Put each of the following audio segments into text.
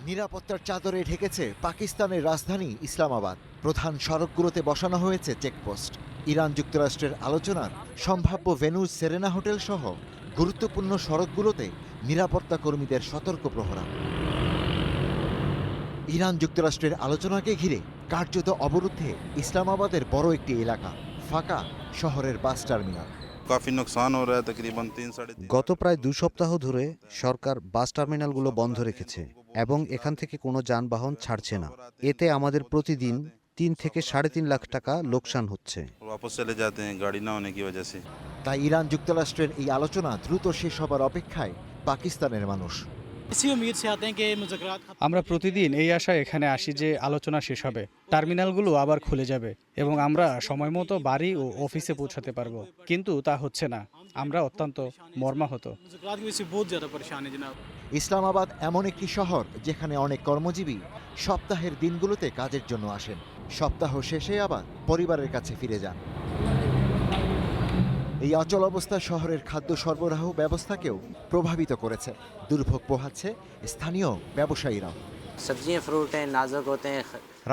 নিরাপত্তার চাদরে ঢেকেছে পাকিস্তানের রাজধানী ইসলামাবাদ। প্রধান সড়কগুলোতে বসানো হয়েছে চেকপোস্ট। ইরান যুক্তরাষ্ট্রের আলোচনার সম্ভাব্য ভেন্যু সেরেনা হোটেল সহ গুরুত্বপূর্ণ সড়কগুলোতে নিরাপত্তা কর্মীদের সতর্ক প্রহরা। ইরান যুক্তরাষ্ট্রের আলোচনাকে ঘিরে কার্যত অবরুদ্ধে ইসলামাবাদের বড় একটি এলাকা, ফাঁকা শহরের বাস টার্মিনাল। গত প্রায় 2 সপ্তাহ ধরে সরকার বাস টার্মিনালগুলো বন্ধ রেখেছে এবং এখান থেকে কোনো যানবাহন ছাড়ছে না। এতে আমাদের প্রতিদিন 3 থেকে 3.5 লাখ টাকা লোকসান হচ্ছে। তাই ইরান যুক্তরাষ্ট্রের এই আলোচনা দ্রুত শেষ হবার অপেক্ষায় পাকিস্তানের মানুষ। আমরা প্রতিদিন এই আশায় এখানে আসি যে আলোচনা শেষ হবে, টার্মিনালগুলো আবার খুলে যাবে এবং আমরা সময় মতো বাড়ি ও অফিসে পৌঁছাতে পারবো। কিন্তু তা হচ্ছে না। আমরা অত্যন্ত মর্মাহত। ইসলামাবাদ এমন একটি শহর যেখানে অনেক কর্মজীবী সপ্তাহের দিনগুলোতে কাজের জন্য আসেন, সপ্তাহ শেষে আবার পরিবারের কাছে ফিরে যান। এই অচল অবস্থা শহরের খাদ্য সরবরাহ ব্যবস্থাকেও প্রভাবিত করেছে। দুর্ভোগ পোহাচ্ছে স্থানীয় ব্যবসায়ীরাও।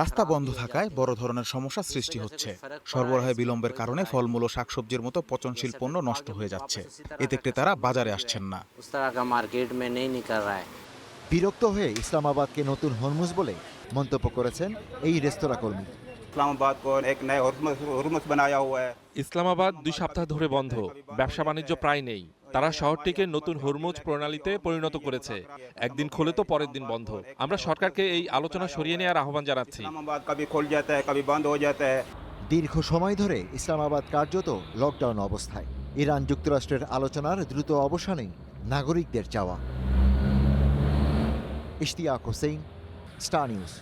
রাস্তা বন্ধ থাকায় বড় ধরনের সমস্যা সৃষ্টি হচ্ছে। সরবরাহে বিলম্বের কারণে ফলমূল ও শাকসবজির মতো পচনশীল পণ্য নষ্ট হয়ে যাচ্ছে। এতে ক্রেতারা বাজারে আসছেন না। বিরক্ত হয়ে ইসলামাবাদকে নতুন হরমুজ বলে মন্তব্য করেছেন এই রেস্তোরাঁ কর্মী। ইসলামাবাদ 2 সপ্তাহ ধরে বন্ধ, ব্যবসা বাণিজ্য প্রায় নেই। তারা শহরটিকে নতুন হরমুজ প্রণালীতে পরিণত করেছে। একদিন খোলে তো পরের দিন বন্ধ। আমরা সরকারকে এই আলোচনা সরিয়ে নেওয়ার আহ্বান জানাচ্ছি। দীর্ঘ সময় ধরে ইসলামাবাদ কার্যত লকডাউন অবস্থায়। ইরান যুক্তরাষ্ট্রের আলোচনার দ্রুত অবসানেই নাগরিকদের চাওয়া। Ishtiaq Hossain, star news.